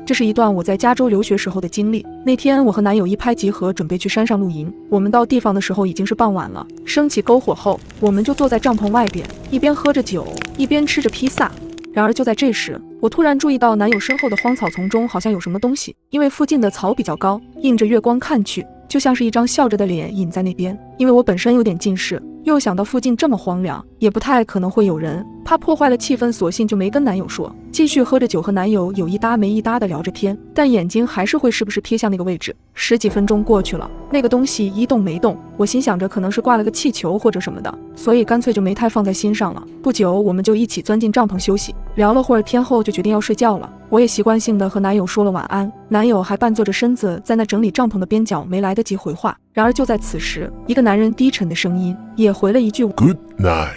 这是一段我在加州留学时候的经历。那天我和男友一拍即合，准备去山上露营。我们到地方的时候已经是傍晚了，升起篝火后，我们就坐在帐篷外边，一边喝着酒，一边吃着披萨。然而就在这时，我突然注意到男友身后的荒草丛中好像有什么东西，因为附近的草比较高，映着月光看去，就像是一张笑着的脸隐在那边。因为我本身有点近视，又想到附近这么荒凉，也不太可能会有人，怕破坏了气氛，索性就没跟男友说，继续喝着酒和男友有一搭没一搭的聊着天，但眼睛还是会时不时瞥向那个位置。10几分钟过去了，那个东西一动没动，我心想着可能是挂了个气球或者什么的，所以干脆就没太放在心上了。不久我们就一起钻进帐篷休息，聊了会儿天后就决定要睡觉了。我也习惯性的和男友说了晚安，男友还半坐着身子在那整理帐篷的边角，没来得及回话。然而就在此时，一个男人低沉的声音也回了一句 Good night。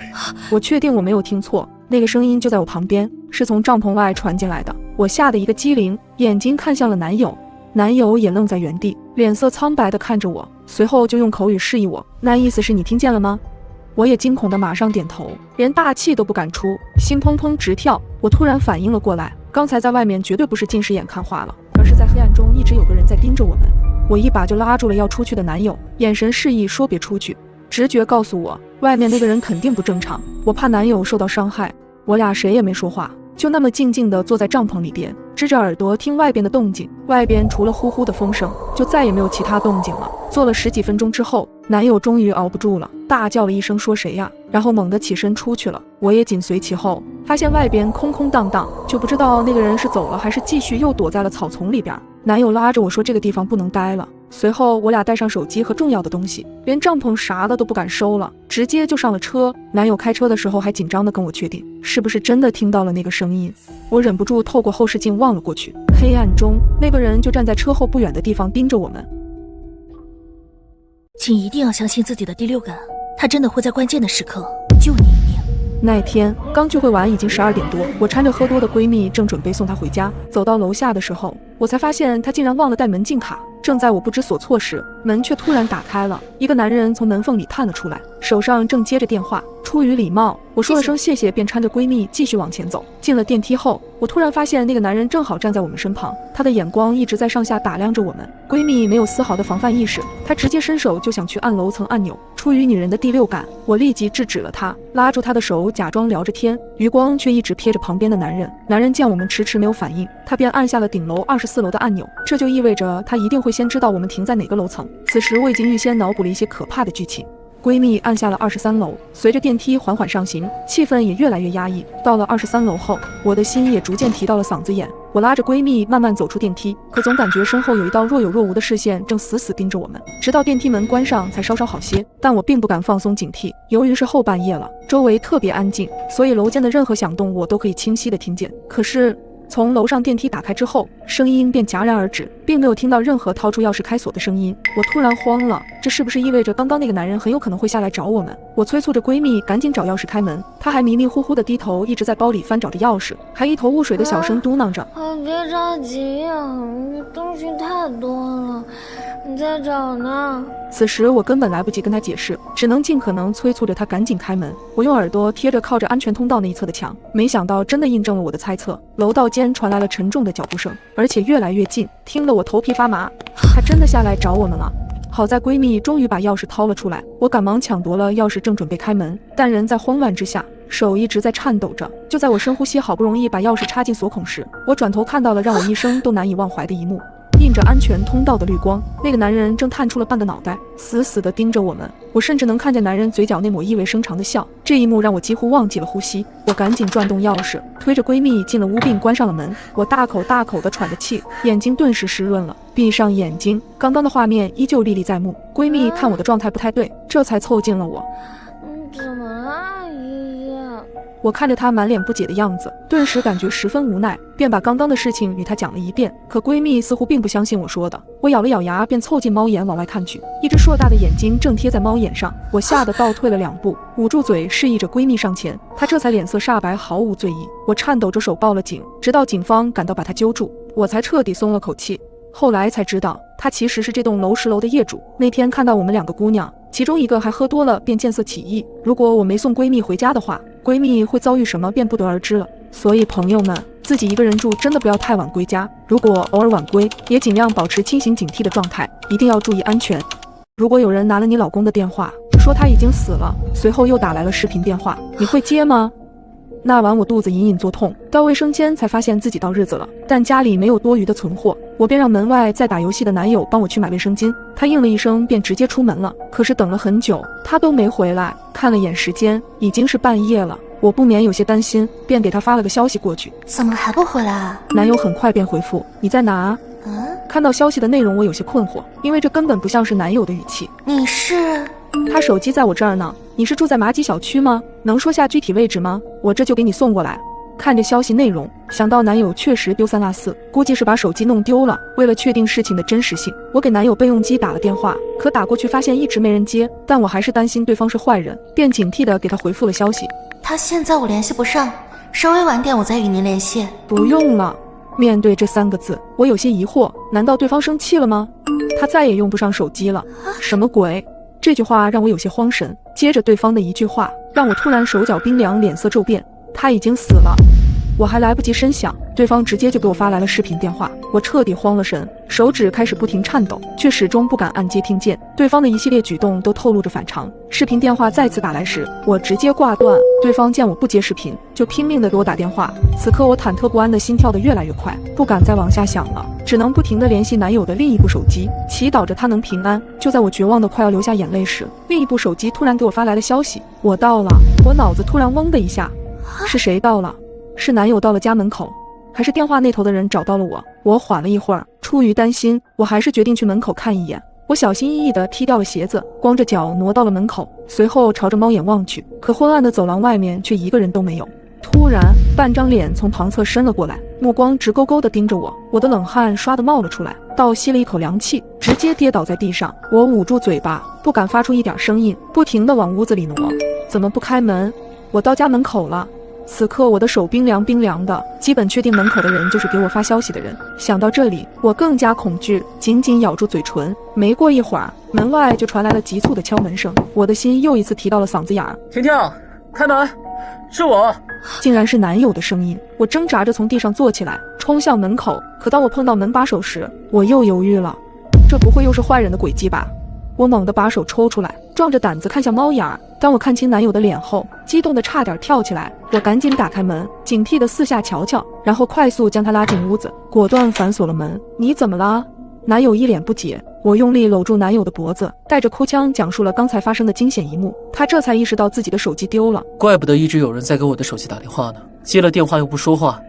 我确定我没有听错，那个声音就在我旁边，是从帐篷外传进来的。我吓得一个机灵，眼睛看向了男友，男友也愣在原地，脸色苍白地看着我，随后就用口语示意我，那意思是你听见了吗？我也惊恐地马上点头，连大气都不敢出，心砰砰直跳。我突然反应了过来，刚才在外面绝对不是近视眼看花了，而是在黑暗中一直有个人在盯着我们。我一把就拉住了要出去的男友，眼神示意说别出去。直觉告诉我，外面那个人肯定不正常，我怕男友受到伤害。我俩谁也没说话，就那么静静地坐在帐篷里边，支着耳朵听外边的动静。外边除了呼呼的风声，就再也没有其他动静了。坐了10几分钟之后，男友终于熬不住了，大叫了一声说谁呀，然后猛地起身出去了。我也紧随其后，发现外边空空荡荡，就不知道那个人是走了还是继续又躲在了草丛里边。男友拉着我说这个地方不能待了。随后我俩带上手机和重要的东西，连帐篷啥的都不敢收了，直接就上了车。男友开车的时候还紧张地跟我确定是不是真的听到了那个声音。我忍不住透过后视镜望了过去，黑暗中那个人就站在车后不远的地方盯着我们。请一定要相信自己的第六感，他真的会在关键的时刻救你一命。那天刚聚会完，已经12点多，我搀着喝多的闺蜜正准备送她回家，走到楼下的时候，我才发现她竟然忘了带门禁卡。正在我不知所措时，门却突然打开了，一个男人从门缝里探了出来，手上正接着电话。出于礼貌，我说了声谢谢，便搀着闺蜜继续往前走。进了电梯后，我突然发现那个男人正好站在我们身旁，他的眼光一直在上下打量着我们。闺蜜没有丝毫的防范意识，她直接伸手就想去按楼层按钮。出于女人的第六感，我立即制止了她，拉住她的手假装聊着天，余光却一直瞥着旁边的男人。男人见我们迟迟没有反应，他便按下了顶楼24楼的按钮，这就意味着他一定会先知道我们停在哪个楼层。此时我已经预先脑补了一些可怕的剧情。闺蜜按下了23楼，随着电梯缓缓上行，气氛也越来越压抑。到了23楼后，我的心也逐渐提到了嗓子眼。我拉着闺蜜慢慢走出电梯，可总感觉身后有一道若有若无的视线正死死盯着我们，直到电梯门关上才稍稍好些。但我并不敢放松警惕，由于是后半夜了，周围特别安静，所以楼间的任何响动我都可以清晰地听见。可是从楼上电梯打开之后，声音便戛然而止，并没有听到任何掏出钥匙开锁的声音。我突然慌了，这是不是意味着刚刚那个男人很有可能会下来找我们？我催促着闺蜜赶紧找钥匙开门，她还迷迷糊糊的低头，一直在包里翻找着钥匙，还一头雾水的小声嘟囔着：别着急呀，东西太多了，你在找呢。此时我根本来不及跟她解释，只能尽可能催促着她赶紧开门。我用耳朵贴着靠着安全通道那一侧的墙，没想到真的印证了我的猜测。楼道间传来了沉重的脚步声，而且越来越近，听得我头皮发麻。她真的下来找我们了。好在闺蜜终于把钥匙掏了出来，我赶忙抢夺了钥匙，正准备开门，但人在慌乱之下，手一直在颤抖着。就在我深呼吸，好不容易把钥匙插进锁孔时，我转头看到了让我一生都难以忘怀的一幕。映着安全通道的绿光，那个男人正探出了半个脑袋，死死地盯着我们。我甚至能看见男人嘴角那抹意味深长的笑。这一幕让我几乎忘记了呼吸。我赶紧转动钥匙，推着闺蜜进了屋并关上了门。我大口大口地喘着气，眼睛顿时湿润了。闭上眼睛，刚刚的画面依旧历历在目。闺蜜看我的状态不太对，这才凑近了我。怎么了，爷爷？我看着她满脸不解的样子，顿时感觉十分无奈，便把刚刚的事情与她讲了一遍。可闺蜜似乎并不相信我说的。我咬了咬牙，便凑近猫眼往外看去，一只硕大的眼睛正贴在猫眼上。我吓得倒退了2步，捂住嘴示意着闺蜜上前，她这才脸色煞白，毫无醉意。我颤抖着手报了警，直到警方赶到把她揪住，我才彻底松了口气。后来才知道，他其实是这栋楼10楼的业主。那天看到我们2个姑娘，其中一个还喝多了，便见色起意。如果我没送闺蜜回家的话，闺蜜会遭遇什么便不得而知了。所以朋友们，自己一个人住真的不要太晚归家，如果偶尔晚归，也尽量保持清醒警惕的状态，一定要注意安全。如果有人拿了你老公的电话，说他已经死了，随后又打来了视频电话，你会接吗？那晚我肚子隐隐作痛，到卫生间才发现自己到日子了，但家里没有多余的存货，我便让门外在打游戏的男友帮我去买卫生巾，他应了一声便直接出门了。可是等了很久，他都没回来，看了眼时间，已经是半夜了，我不免有些担心，便给他发了个消息过去。怎么还不回来啊？男友很快便回复，你在哪？看到消息的内容我有些困惑，因为这根本不像是男友的语气。你是？他手机在我这儿呢。你是住在马吉小区吗？能说下具体位置吗？我这就给你送过来。看着消息内容，想到男友确实丢三落四，估计是把手机弄丢了。为了确定事情的真实性，我给男友备用机打了电话，可打过去发现一直没人接，但我还是担心对方是坏人，便警惕地给他回复了消息。他现在我联系不上，稍微晚点我再与您联系。不用了。面对这3个字，我有些疑惑，难道对方生气了吗？他再也用不上手机了？什么鬼？这句话让我有些慌神，接着对方的一句话让我突然手脚冰凉，脸色骤变。他已经死了。我还来不及深想，对方直接就给我发来了视频电话，我彻底慌了神，手指开始不停颤抖，却始终不敢按接听键。对方的一系列举动都透露着反常。视频电话再次打来时，我直接挂断。对方见我不接视频，就拼命地给我打电话。此刻我忐忑不安的心跳得越来越快，不敢再往下想了，只能不停地联系男友的另一部手机，祈祷着他能平安。就在我绝望的快要流下眼泪时，另一部手机突然给我发来了消息，我到了。我脑子突然嗡的一下，是谁到了？是男友到了家门口，还是电话那头的人找到了我？我缓了一会儿，出于担心，我还是决定去门口看一眼。我小心翼翼地踢掉了鞋子，光着脚挪到了门口，随后朝着猫眼望去，可昏暗的走廊外面却一个人都没有。突然，半张脸从旁侧伸了过来，目光直勾勾地盯着我，我的冷汗唰地冒了出来，倒吸了一口凉气，直接跌倒在地上。我捂住嘴巴，不敢发出一点声音，不停地往屋子里挪。怎么不开门？我到家门口了。此刻我的手冰凉冰凉的，基本确定门口的人就是给我发消息的人。想到这里，我更加恐惧，紧紧咬住嘴唇。没过一会儿，门外就传来了急促的敲门声，我的心又一次提到了嗓子眼儿。婷婷，开门，是我。竟然是男友的声音。我挣扎着从地上坐起来，冲向门口，可当我碰到门把手时，我又犹豫了。这不会又是坏人的诡计吧？我猛地把手抽出来，壮着胆子看向猫眼儿。当我看清男友的脸后，激动得差点跳起来。我赶紧打开门，警惕地四下瞧瞧，然后快速将他拉进屋子，果断反锁了门。你怎么了？男友一脸不解。我用力搂住男友的脖子，带着哭腔讲述了刚才发生的惊险一幕。他这才意识到自己的手机丢了。怪不得一直有人在给我的手机打电话呢，接了电话又不说话，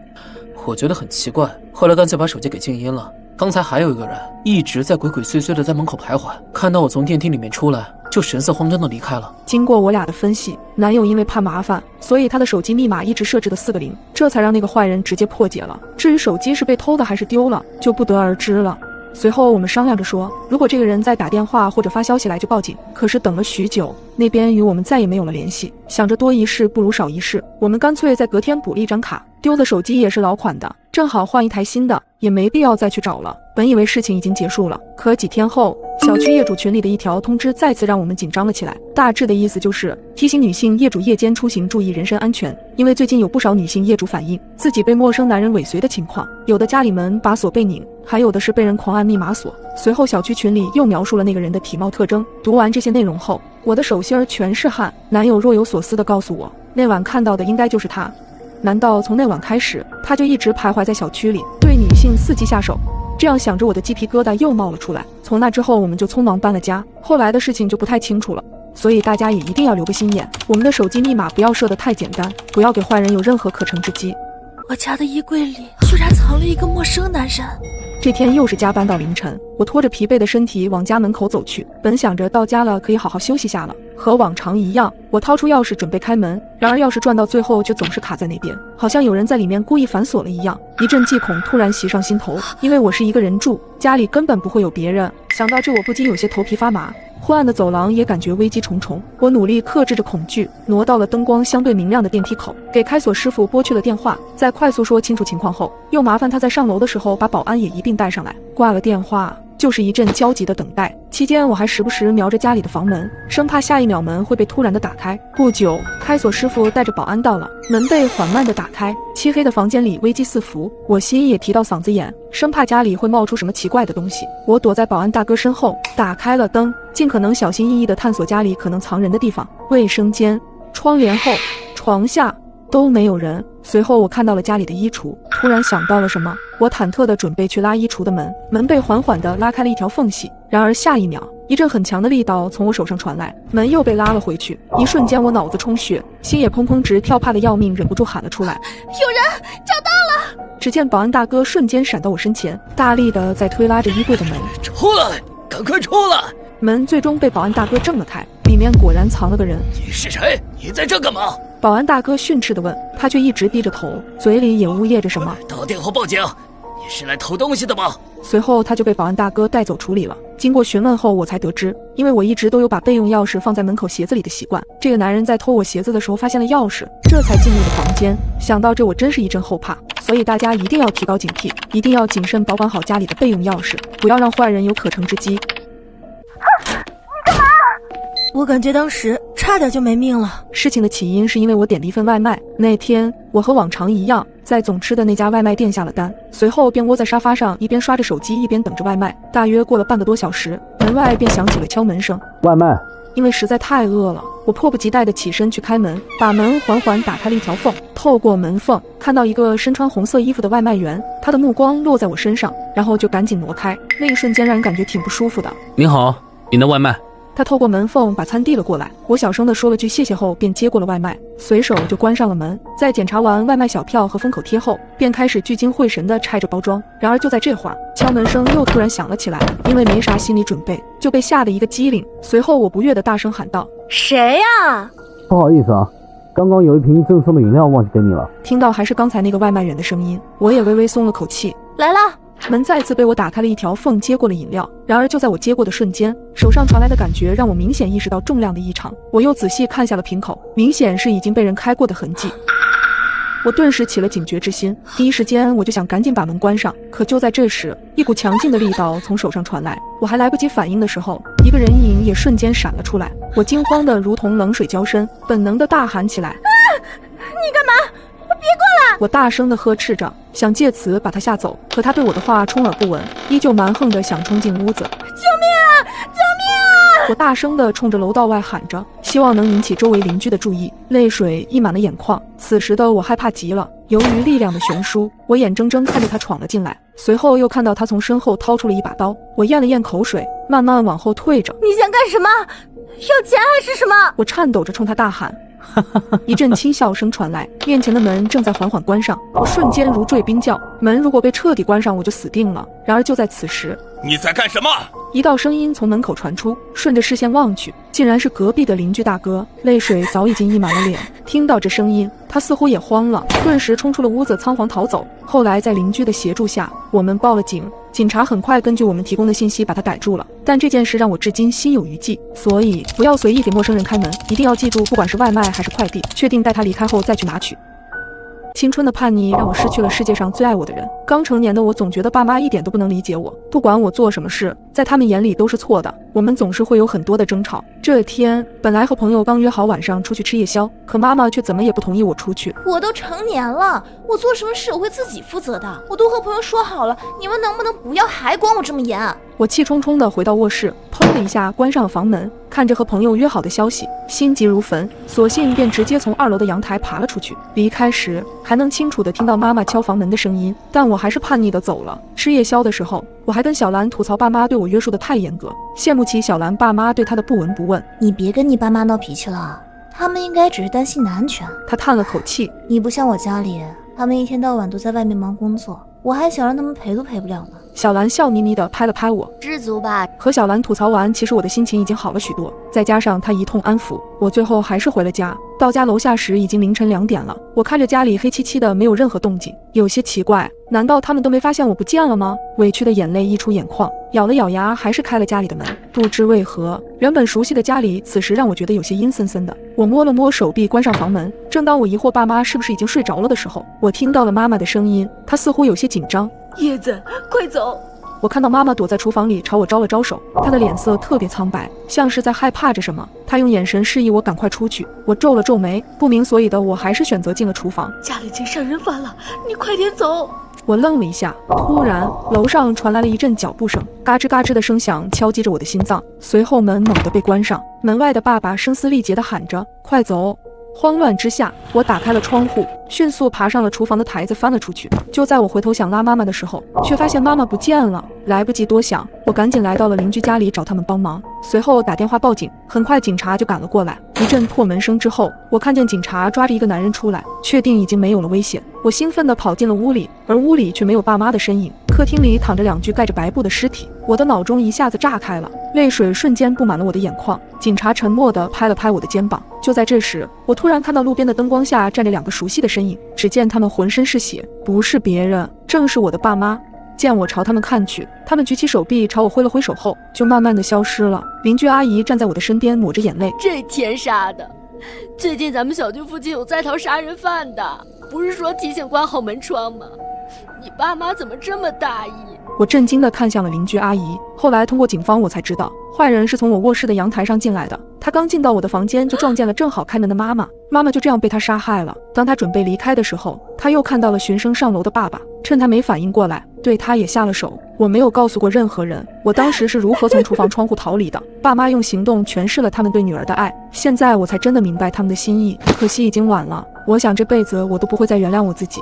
我觉得很奇怪，后来干脆把手机给静音了。刚才还有一个人一直在鬼鬼祟祟的在门口徘徊，看到我从电梯里面出来，就神色慌张的离开了。经过我俩的分析，男友因为怕麻烦，所以他的手机密码一直设置的4个0，这才让那个坏人直接破解了。至于手机是被偷的还是丢了，就不得而知了。随后我们商量着说，如果这个人再打电话或者发消息来就报警。可是等了许久，那边与我们再也没有了联系。想着多一事不如少一事，我们干脆在隔天补了一张卡。丢的手机也是老款的，正好换一台新的，也没必要再去找了。本以为事情已经结束了，可几天后，小区业主群里的一条通知再次让我们紧张了起来。大致的意思就是提醒女性业主夜间出行注意人身安全，因为最近有不少女性业主反映自己被陌生男人尾随的情况，有的家里门把锁被拧，还有的是被人狂按密码锁。随后小区群里又描述了那个人的体貌特征。读完这些内容后，我的手心儿全是汗。男友若有所思地告诉我，那晚看到的应该就是他。难道从那晚开始，他就一直徘徊在小区里，对女性伺机下手？这样想着，我的鸡皮疙瘩又冒了出来。从那之后，我们就匆忙搬了家，后来的事情就不太清楚了。所以大家也一定要留个心眼，我们的手机密码不要设得太简单，不要给坏人有任何可乘之机。我家的衣柜里居然藏了一个陌生男人。这天又是加班到凌晨，我拖着疲惫的身体往家门口走去，本想着到家了可以好好休息下了。和往常一样，我掏出钥匙准备开门，然而钥匙转到最后却总是卡在那边，好像有人在里面故意反锁了一样。一阵悸恐突然袭上心头，因为我是一个人住，家里根本不会有别人。想到这，我不禁有些头皮发麻。昏暗的走廊也感觉危机重重，我努力克制着恐惧，挪到了灯光相对明亮的电梯口，给开锁师傅拨去了电话。在快速说清楚情况后，又麻烦他在上楼的时候把保安也一并带上来。挂了电话，就就是一阵焦急的等待。期间我还时不时瞄着家里的房门，生怕下一秒门会被突然的打开。不久，开锁师傅带着保安到了，门被缓慢的打开，漆黑的房间里危机四伏，我心也提到嗓子眼，生怕家里会冒出什么奇怪的东西。我躲在保安大哥身后，打开了灯，尽可能小心翼翼地探索家里可能藏人的地方。卫生间、窗帘后、床下都没有人。随后我看到了家里的衣橱，突然想到了什么，我忐忑地准备去拉衣橱的门，门被缓缓地拉开了一条缝隙。然而下一秒，一阵很强的力道从我手上传来，门又被拉了回去。一瞬间我脑子充血，心也砰砰直跳，怕得要命，忍不住喊了出来：有人！找到了！只见保安大哥瞬间闪到我身前，大力地在推拉着衣柜的门。出来，赶快出来！门最终被保安大哥挣了开，里面果然藏了个人。你是谁？你在这干嘛？保安大哥训斥地问，他却一直低着头，嘴里也呜咽着什么。打电话报警！你是来偷东西的吗？随后他就被保安大哥带走处理了。经过询问后，我才得知，因为我一直都有把备用钥匙放在门口鞋子里的习惯，这个男人在偷我鞋子的时候发现了钥匙，这才进入了房间。想到这，我真是一阵后怕。所以大家一定要提高警惕，一定要谨慎保管好家里的备用钥匙，不要让坏人有可乘之机。我感觉当时差点就没命了。事情的起因是因为我点了一份外卖，那天我和往常一样，在总吃的那家外卖店下了单，随后便窝在沙发上，一边刷着手机，一边等着外卖。大约过了半个多小时，门外便响起了敲门声。外卖。因为实在太饿了，我迫不及待地起身去开门，把门缓缓打开了一条缝，透过门缝看到一个身穿红色衣服的外卖员，他的目光落在我身上，然后就赶紧挪开。那一瞬间让人感觉挺不舒服的。您好，您的外卖。他透过门缝把餐递了过来，我小声地说了句谢谢后便接过了外卖，随手就关上了门。在检查完外卖小票和封口贴后，便开始聚精会神地拆着包装。然而就在这会儿，敲门声又突然响了起来，因为没啥心理准备，就被吓得一个机灵。随后我不悦地大声喊道：谁呀？不好意思啊，刚刚有一瓶赠送的饮料忘记给你了。听到还是刚才那个外卖员的声音，我也微微松了口气。来了。门再次被我打开了一条缝，接过了饮料。然而就在我接过的瞬间，手上传来的感觉让我明显意识到重量的异常。我又仔细看下了瓶口，明显是已经被人开过的痕迹。我顿时起了警觉之心，第一时间我就想赶紧把门关上。可就在这时，一股强劲的力道从手上传来，我还来不及反应的时候，一个人影也瞬间闪了出来。我惊慌的如同冷水浇身，本能的大喊起来：你干嘛？别过来！我大声的呵斥着，想借此把他吓走，可他对我的话充耳不闻，依旧蛮横的想冲进屋子。救命啊！救命啊！我大声的冲着楼道外喊着，希望能引起周围邻居的注意，泪水溢满了眼眶。此时的我害怕极了，由于力量的悬殊，我眼睁睁看着他闯了进来，随后又看到他从身后掏出了一把刀。我咽了咽口水，慢慢往后退着。你想干什么？要钱还是什么？我颤抖着冲他大喊。一阵轻笑声传来，面前的门正在缓缓关上，我瞬间如坠冰窖，门如果被彻底关上，我就死定了。然而就在此时，你在干什么？一道声音从门口传出，顺着视线望去，竟然是隔壁的邻居大哥，泪水早已经溢满了脸。听到这声音，他似乎也慌了，顿时冲出了屋子，仓皇逃走。后来在邻居的协助下，我们报了警，警察很快根据我们提供的信息把他逮住了。但这件事让我至今心有余悸，所以不要随意给陌生人开门，一定要记住，不管是外卖还是快递，确定带他离开后再去拿取。青春的叛逆让我失去了世界上最爱我的人。刚成年的我总觉得爸妈一点都不能理解我，不管我做什么事，在他们眼里都是错的。我们总是会有很多的争吵。这天本来和朋友刚约好晚上出去吃夜宵，可妈妈却怎么也不同意我出去。我都成年了，我做什么事我会自己负责的。我都和朋友说好了，你们能不能不要还管我这么严？我气冲冲地回到卧室，砰的一下关上了房门，看着和朋友约好的消息，心急如焚，索性便直接从2楼的阳台爬了出去。离开时还能清楚地听到妈妈敲房门的声音，但我还是叛逆地走了。吃夜宵的时候，我还跟小兰吐槽爸妈对我约束得太严格，羡慕起小兰爸妈对她的不闻不问。你别跟你爸妈闹脾气了，他们应该只是担心你的安全。她叹了口气，你不像我家里，他们一天到晚都在外面忙工作，我还想让他们陪都陪不了呢。小兰笑眯眯地拍了拍我，知足吧。和小兰吐槽完，其实我的心情已经好了许多，再加上她一通安抚，我最后还是回了家。到家楼下时已经凌晨2点了，我看着家里黑漆漆的，没有任何动静，有些奇怪，难道他们都没发现我不见了吗？委屈的眼泪溢出眼眶，咬了咬牙，还是开了家里的门。不知为何，原本熟悉的家里此时让我觉得有些阴森森的。我摸了摸手臂，关上房门。正当我疑惑爸妈是不是已经睡着了的时候，我听到了妈妈的声音，她似乎有些紧张。叶子，快走！我看到妈妈躲在厨房里朝我招了招手，她的脸色特别苍白，像是在害怕着什么。她用眼神示意我赶快出去。我皱了皱眉，不明所以的我还是选择进了厨房。家里竟杀人犯了，你快点走！我愣了一下，突然楼上传来了一阵脚步声，嘎吱嘎吱的声响敲击着我的心脏。随后门猛地被关上，门外的爸爸声嘶力竭地喊着：“快走！”慌乱之下，我打开了窗户，迅速爬上了厨房的台子，翻了出去。就在我回头想拉妈妈的时候，却发现妈妈不见了。来不及多想，我赶紧来到了邻居家里找他们帮忙，随后打电话报警。很快警察就赶了过来。一阵破门声之后，我看见警察抓着一个男人出来，确定已经没有了危险。我兴奋地跑进了屋里，而屋里却没有爸妈的身影。客厅里躺着2具盖着白布的尸体，我的脑中一下子炸开了，泪水瞬间布满了我的眼眶。警察沉默地拍了拍我的肩膀。就在这时，我突然看到路边的灯光下站着2个熟悉的身影，只见他们浑身是血，不是别人，正是我的爸妈。见我朝他们看去，他们举起手臂朝我挥了挥手后，就慢慢地消失了。邻居阿姨站在我的身边，抹着眼泪：“这天杀的！最近咱们小区附近有在逃杀人犯的，不是说提前关好门窗吗？你爸妈怎么这么大意？”我震惊地看向了邻居阿姨。后来通过警方我才知道，坏人是从我卧室的阳台上进来的。他刚进到我的房间，就撞见了正好开门的妈妈，妈妈就这样被他杀害了。当他准备离开的时候，他又看到了循声上楼的爸爸，趁他没反应过来，对他也下了手。我没有告诉过任何人，我当时是如何从厨房窗户逃离的。爸妈用行动诠释了他们对女儿的爱，现在我才真的明白他们的心意，可惜已经晚了。我想这辈子我都不会再原谅我自己。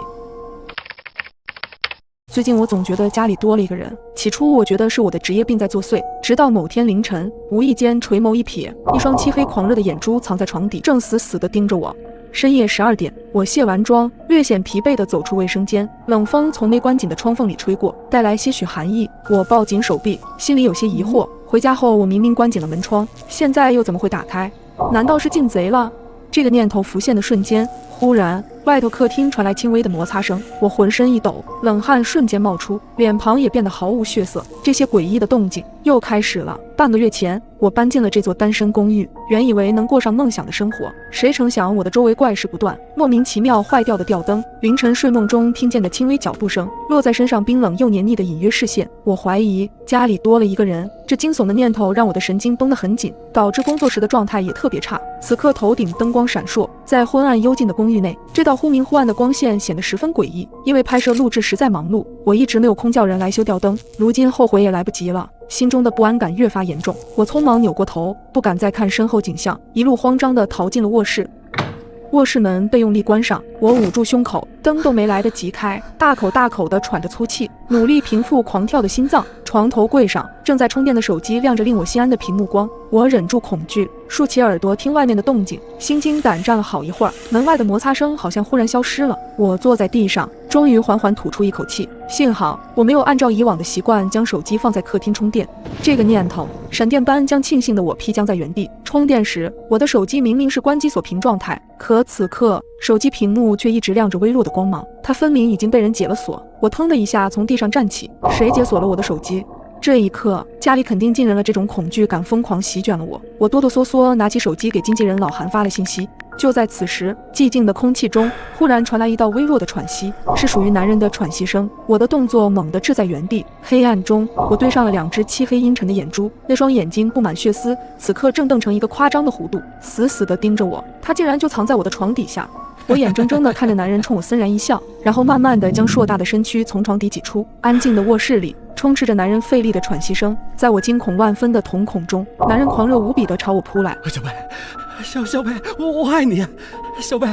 最近我总觉得家里多了一个人，起初我觉得是我的职业病在作祟，直到某天凌晨，无意间垂眸一瞥，一双漆黑狂热的眼珠藏在床底，正死死地盯着我。深夜12点，我卸完妆，略显疲惫地走出卫生间，冷风从没关紧的窗缝里吹过，带来些许寒意。我抱紧手臂，心里有些疑惑。回家后，我明明关紧了门窗，现在又怎么会打开？难道是进贼了？这个念头浮现的瞬间，忽然外头客厅传来轻微的摩擦声，我浑身一抖，冷汗瞬间冒出，脸庞也变得毫无血色。这些诡异的动静又开始了。半个月前，我搬进了这座单身公寓，原以为能过上梦想的生活，谁成想我的周围怪事不断，莫名其妙坏掉的吊灯，凌晨睡梦中听见的轻微脚步声，落在身上冰冷又黏腻的隐约视线。我怀疑家里多了一个人，这惊悚的念头让我的神经绷得很紧，导致工作时的状态也特别差。此刻头顶灯光闪烁，在昏暗幽静的公寓内，这道忽明忽暗的光线显得十分诡异。因为拍摄录制实在忙碌，我一直没有空叫人来修吊灯，如今后悔也来不及了。心中的不安感越发严重，我匆忙扭过头，不敢再看身后景象，一路慌张地逃进了卧室。卧室门被用力关上，我捂住胸口，灯都没来得及开，大口大口地喘着粗气，努力平复狂跳的心脏。床头柜上正在充电的手机亮着令我心安的屏幕光，我忍住恐惧，竖起耳朵听外面的动静，心惊胆战了好一会儿，门外的摩擦声好像忽然消失了。我坐在地上，终于缓缓吐出一口气，幸好我没有按照以往的习惯将手机放在客厅充电。这个念头闪电般将庆幸的我劈将在原地。充电时，我的手机明明是关机锁屏状态，可此刻手机屏幕却一直亮着微弱的光芒，它分明已经被人解了锁。我腾的一下从地上站起，谁解锁了我的手机？这一刻，家里肯定进人了，这种恐惧感疯狂席卷了我。我哆哆嗦嗦拿起手机给经纪人老韩发了信息。就在此时，寂静的空气中忽然传来一道微弱的喘息，是属于男人的喘息声。我的动作猛地滞在原地，黑暗中我对上了2只漆黑阴沉的眼珠，那双眼睛布满血丝，此刻正瞪成一个夸张的弧度，死死地盯着我。他竟然就藏在我的床底下。我眼睁睁地看着男人冲我森然一笑，然后慢慢地将硕大的身躯从床底挤出。安静的卧室里充斥着男人费力的喘息声，在我惊恐万分的瞳孔中，男人狂热无比地朝我扑来。小贝，我爱你，小贝，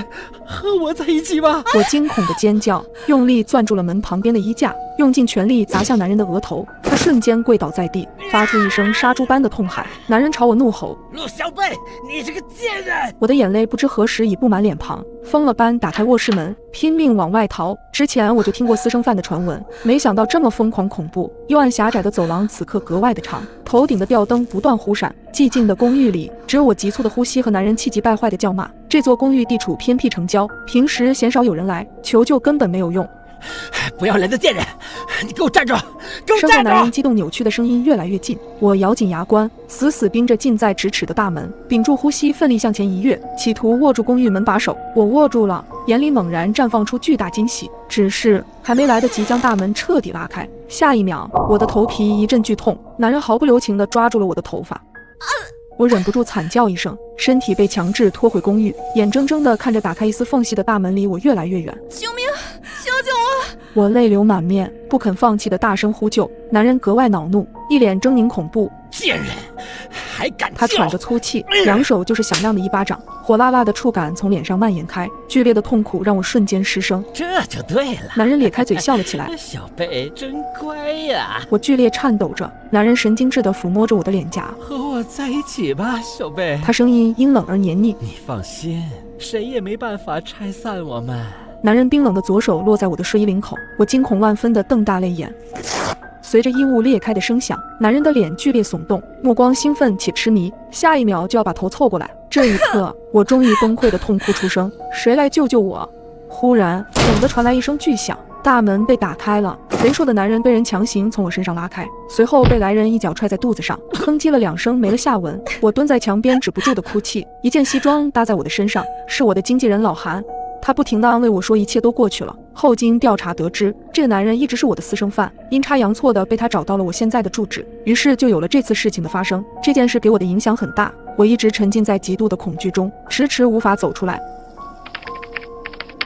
和我在一起吧！我惊恐的尖叫，用力攥住了门旁边的衣架，用尽全力砸向男人的额头。他瞬间跪倒在地，发出一声杀猪般的痛喊。男人朝我怒吼：“陆小贝，你这个贱人！”我的眼泪不知何时已布满脸庞，疯了般打开卧室门，拼命往外逃。之前我就听过私生饭的传闻，没想到这么疯狂恐怖。幽暗狭窄的走廊此刻格外的长，头顶的吊灯不断忽闪，寂静的公寓里只有我急促的呼吸和男人气急败坏的叫骂。这座公寓地处偏僻城郊，平时鲜少有人来，求救根本没有用。不要脸的贱人，你给我站住！身后男人激动扭曲的声音越来越近，我咬紧牙关，死死盯着近在咫尺的大门，屏住呼吸，奋力向前一跃，企图握住公寓门把手。我握住了，眼里猛然绽放出巨大惊喜，只是还没来得及将大门彻底拉开，下一秒我的头皮一阵剧痛，男人毫不留情地抓住了我的头发。我忍不住惨叫一声，身体被强制拖回公寓，眼睁睁地看着打开一丝缝隙的大门离我越来越远。救命！救救我！我泪流满面，不肯放弃的大声呼救。男人格外恼怒，一脸狰狞恐怖。贱人，还敢叫！他喘着粗气，两手就是响亮的一巴掌，火辣辣的触感从脸上蔓延开，剧烈的痛苦让我瞬间失声。这就对了。男人咧开嘴笑了起来，小贝真乖呀！我剧烈颤抖着，男人神经质地抚摸着我的脸颊。和我在一起吧，小贝。他声音阴冷而黏腻。你放心，谁也没办法拆散我们。男人冰冷的左手落在我的睡衣领口，我惊恐万分地瞪大泪眼。随着衣物裂开的声响，男人的脸剧烈耸动，目光兴奋且痴迷，下一秒就要把头凑过来。这一刻，我终于崩溃的痛哭出声：“谁来救救我！”忽然，猛地传来一声巨响，大门被打开了，贼瘦的男人被人强行从我身上拉开，随后被来人一脚踹在肚子上，哼唧了2声没了下文。我蹲在墙边止不住的哭泣，一件西装搭在我的身上，是我的经纪人老韩。他不停地安慰我说一切都过去了。后经调查得知，这个男人一直是我的私生饭，阴差阳错的被他找到了我现在的住址，于是就有了这次事情的发生。这件事给我的影响很大，我一直沉浸在极度的恐惧中，迟迟无法走出来。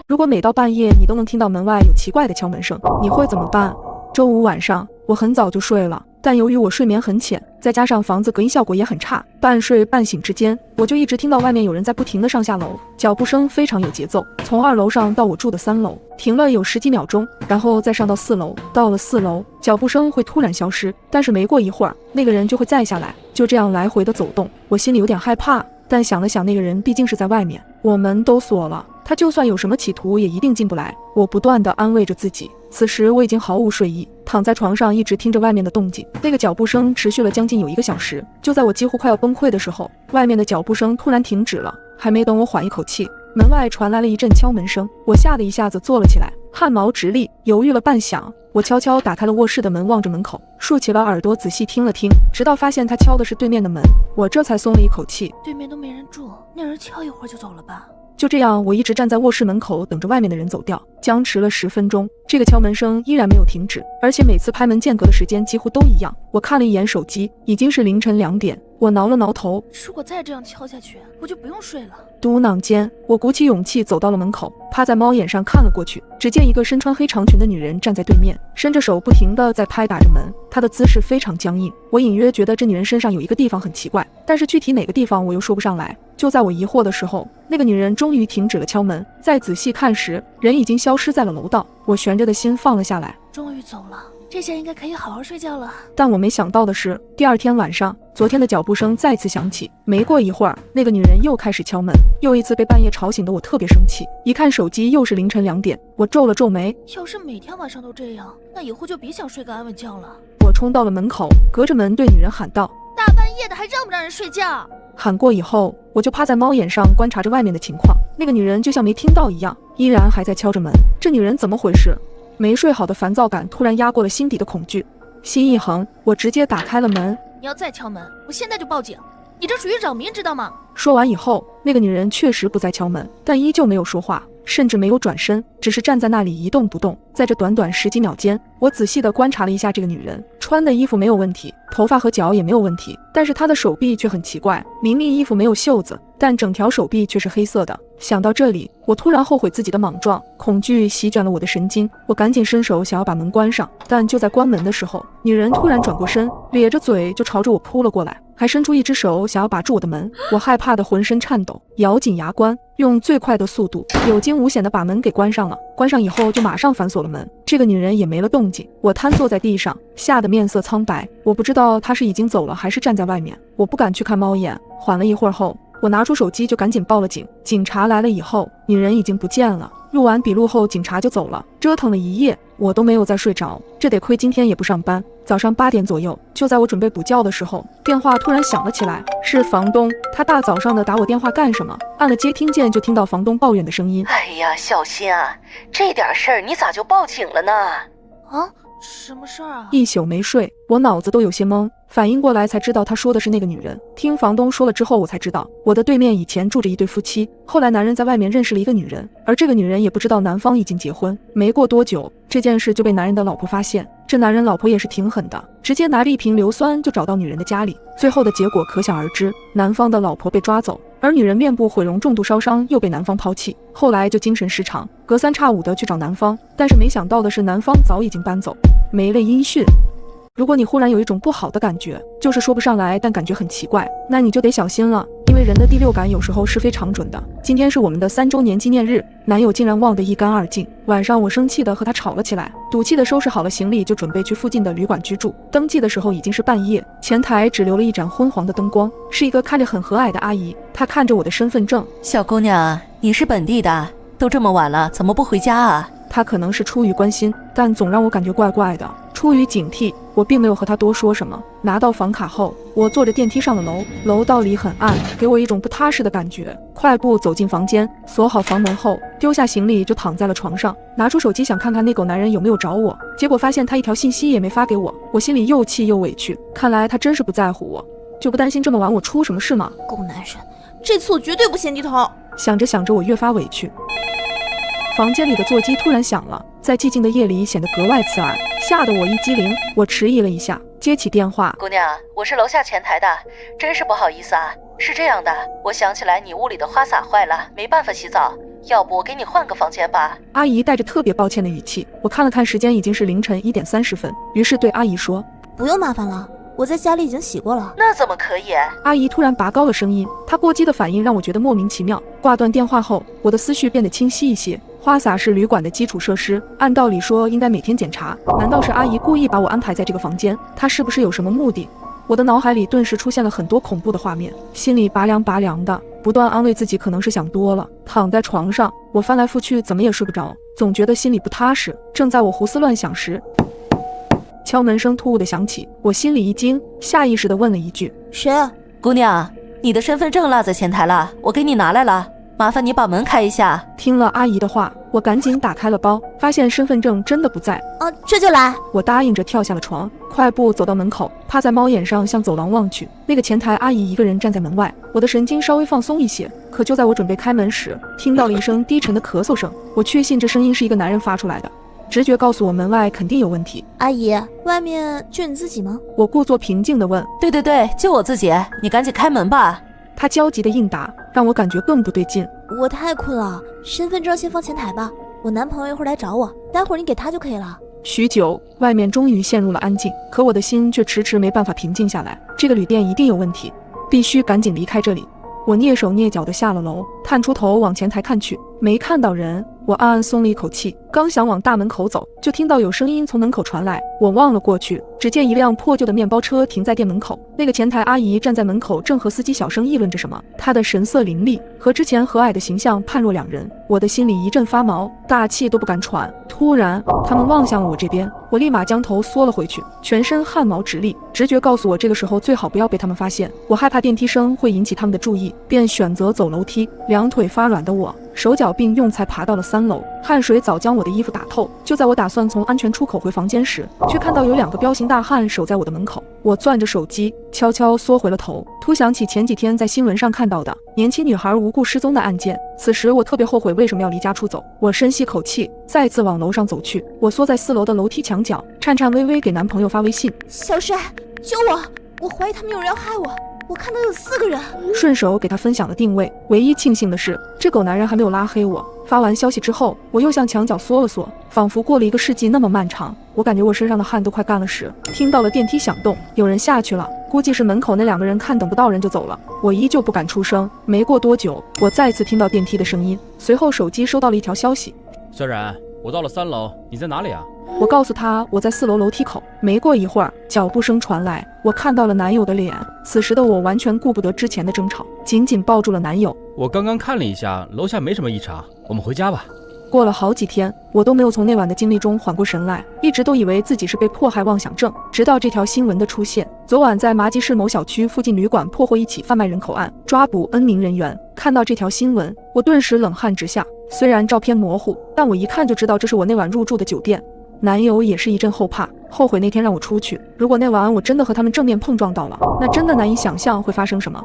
如果每到半夜你都能听到门外有奇怪的敲门声，你会怎么办？周五晚上，我很早就睡了，但由于我睡眠很浅，再加上房子隔音效果也很差，半睡半醒之间，我就一直听到外面有人在不停地上下楼，脚步声非常有节奏，从2楼上到我住的3楼，停了有10几秒钟，然后再上到4楼，到了4楼，脚步声会突然消失，但是没过一会儿，那个人就会再下来，就这样来回的走动。我心里有点害怕，但想了想，那个人毕竟是在外面，我门都锁了，他就算有什么企图也一定进不来。我不断地安慰着自己。此时我已经毫无睡意，躺在床上一直听着外面的动静，那个脚步声持续了将近有1个小时。就在我几乎快要崩溃的时候，外面的脚步声突然停止了，还没等我缓一口气，门外传来了一阵敲门声，我吓得一下子坐了起来，汗毛直立，犹豫了半晌，我悄悄打开了卧室的门，望着门口，竖起了耳朵仔细听了听，直到发现他敲的是对面的门，我这才松了一口气。对面都没人住，那人敲一会儿就走了吧？就这样，我一直站在卧室门口等着外面的人走掉，僵持了10分钟，这个敲门声依然没有停止，而且每次拍门间隔的时间几乎都一样。我看了一眼手机，已经是凌晨2点，我挠了挠头，如果再这样敲下去，我就不用睡了。嘟囔间，我鼓起勇气走到了门口，趴在猫眼上看了过去，只见一个身穿黑长裙的女人站在对面，伸着手不停地在拍打着门，她的姿势非常僵硬。我隐约觉得这女人身上有一个地方很奇怪，但是具体哪个地方我又说不上来。就在我疑惑的时候，那个女人终于停止了敲门，再仔细看时，人已经消失在了楼道。我悬着的心放了下来，终于走了，这下应该可以好好睡觉了。但我没想到的是，第2天晚上，昨天的脚步声再次响起。没过一会儿，那个女人又开始敲门，又一次被半夜吵醒的我特别生气。一看手机，又是凌晨2点，我皱了皱眉。要是每天晚上都这样，那以后就别想睡个安稳觉了。我冲到了门口，隔着门对女人喊道：“大半夜的还让不让人睡觉？”喊过以后，我就趴在猫眼上观察着外面的情况。那个女人就像没听到一样，依然还在敲着门。这女人怎么回事？没睡好的烦躁感突然压过了心底的恐惧，心一横，我直接打开了门。你要再敲门，我现在就报警，你这属于扰民，知道吗？说完以后，那个女人确实不再敲门，但依旧没有说话，甚至没有转身，只是站在那里一动不动。在这短短10几秒间，我仔细地观察了一下这个女人，穿的衣服没有问题，头发和脚也没有问题，但是她的手臂却很奇怪，明明衣服没有袖子，但整条手臂却是黑色的。想到这里，我突然后悔自己的莽撞，恐惧席卷了我的神经，我赶紧伸手想要把门关上，但就在关门的时候，女人突然转过身，咧着嘴就朝着我扑了过来，还伸出一只手想要把住我的门。我害怕的浑身颤抖，咬紧牙关，用最快的速度有惊无险的把门给关上了。关上以后就马上反锁了门，这个女人也没了动静。我瘫坐在地上，吓得面色苍白，我不知道她是已经走了还是站在外面，我不敢去看猫眼。缓了一会儿后，我拿出手机就赶紧报了警。警察来了以后，女人已经不见了。录完笔录后，警察就走了。折腾了一夜，我都没有再睡着，这得亏今天也不上班。早上8点左右，就在我准备补觉的时候，电话突然响了起来，是房东。他大早上的打我电话干什么？按了接听键，就听到房东抱怨的声音：“哎呀，小心啊，这点事儿你咋就报警了呢？”啊，什么事儿啊？一宿没睡，我脑子都有些懵，反应过来才知道他说的是那个女人。听房东说了之后，我才知道我的对面以前住着一对夫妻，后来男人在外面认识了一个女人，而这个女人也不知道男方已经结婚。没过多久，这件事就被男人的老婆发现。这男人老婆也是挺狠的，直接拿着一瓶硫酸就找到女人的家里，最后的结果可想而知，男方的老婆被抓走，而女人面部毁容重度烧伤，又被男方抛弃，后来就精神失常，隔三差五的去找男方，但是没想到的是男方早已经搬走，没了音讯。如果你忽然有一种不好的感觉，就是说不上来，但感觉很奇怪，那你就得小心了，因为人的第六感有时候是非常准的。今天是我们的3周年纪念日，男友竟然忘得一干二净。晚上我生气的和他吵了起来，赌气的收拾好了行李就准备去附近的旅馆居住。登记的时候已经是半夜，前台只留了一盏昏黄的灯光，是一个看着很和蔼的阿姨，她看着我的身份证，小姑娘，你是本地的，都这么晚了，怎么不回家啊？她可能是出于关心，但总让我感觉怪怪的。出于警惕，我并没有和她多说什么。拿到房卡后，我坐着电梯上了楼，楼道里很暗，给我一种不踏实的感觉。快步走进房间，锁好房门后，丢下行李就躺在了床上，拿出手机想看看那狗男人有没有找我，结果发现他一条信息也没发给我。我心里又气又委屈，看来他真是不在乎我，就不担心这么晚我出什么事吗？狗男人，这次我绝对不先低头。想着想着，我越发委屈。房间里的座机突然响了，在寂静的夜里显得格外刺耳，吓得我一激灵。我迟疑了一下，接起电话。姑娘，我是楼下前台的，真是不好意思啊。是这样的，我想起来你屋里的花洒坏了，没办法洗澡，要不我给你换个房间吧。阿姨带着特别抱歉的语气。我看了看时间，已经是凌晨1点30分，于是对阿姨说：不用麻烦了，我在家里已经洗过了。那怎么可以？阿姨突然拔高了声音，她过激的反应让我觉得莫名其妙。挂断电话后，我的思绪变得清晰一些。花洒是旅馆的基础设施，按道理说应该每天检查，难道是阿姨故意把我安排在这个房间？她是不是有什么目的？我的脑海里顿时出现了很多恐怖的画面，心里拔凉拔凉的，不断安慰自己可能是想多了。躺在床上，我翻来覆去怎么也睡不着，总觉得心里不踏实。正在我胡思乱想时，敲门声突兀的响起，我心里一惊，下意识地问了一句：谁啊？姑娘，你的身份证落在前台了，我给你拿来了，麻烦你把门开一下。听了阿姨的话，我赶紧打开了包，发现身份证真的不在。这就来。我答应着跳下了床，快步走到门口，趴在猫眼上向走廊望去。那个前台阿姨一个人站在门外，我的神经稍微放松一些。可就在我准备开门时，听到了一声低沉的咳嗽声，我确信这声音是一个男人发出来的。直觉告诉我门外肯定有问题。阿姨，外面就你自己吗？我故作平静地问。对，就我自己，你赶紧开门吧。他焦急的应答，让我感觉更不对劲。我太困了，身份证先放前台吧，我男朋友一会儿来找我，待会儿你给他就可以了。许久，外面终于陷入了安静，可我的心却迟迟没办法平静下来。这个旅店一定有问题，必须赶紧离开这里。我蹑手蹑脚地下了楼，探出头往前台看去，没看到人。我暗暗松了一口气，刚想往大门口走，就听到有声音从门口传来。我望了过去，只见一辆破旧的面包车停在店门口，那个前台阿姨站在门口，正和司机小声议论着什么。她的神色凌厉，和之前和蔼的形象判若两人。我的心里一阵发毛，大气都不敢喘。突然，他们望向了我这边，我立马将头缩了回去，全身汗毛直立。直觉告诉我，这个时候最好不要被他们发现。我害怕电梯声会引起他们的注意，便选择走楼梯。两腿发软的我，手脚并用才爬到了3楼，汗水早将我的衣服打透。就在我打算从安全出口回房间时，却看到有2个彪形大汉守在我的门口。我攥着手机，悄悄缩回了头，突想起前几天在新闻上看到的年轻女孩无故失踪的案件。此时我特别后悔为什么要离家出走。我深吸口气，再次往楼上走去。我缩在4楼的楼梯墙角，颤颤巍巍给男朋友发微信：小帅，救我！我怀疑他们有人要害我。我看到有4个人，顺手给他分享了定位。唯一庆幸的是，这狗男人还没有拉黑我。发完消息之后，我又向墙角缩了缩，仿佛过了1个世纪那么漫长。我感觉我身上的汗都快干了时，听到了电梯响动，有人下去了，估计是门口那2个人看等不到人就走了。我依旧不敢出声。没过多久，我再次听到电梯的声音，随后手机收到了一条消息：小冉，我到了3楼，你在哪里啊？我告诉他我在4楼楼梯口。没过一会儿，脚步声传来，我看到了男友的脸。此时的我完全顾不得之前的争吵，紧紧抱住了男友。我刚刚看了一下，楼下没什么异常，我们回家吧。过了好几天，我都没有从那晚的经历中缓过神来，一直都以为自己是被迫害妄想症，直到这条新闻的出现。昨晚在麻吉市某小区附近旅馆破获一起贩卖人口案，抓捕N名人员。看到这条新闻，我顿时冷汗直下。虽然照片模糊，但我一看就知道这是我那晚入住的酒店。男友也是一阵后怕，后悔那天让我出去。如果那晚我真的和他们正面碰撞到了，那真的难以想象会发生什么。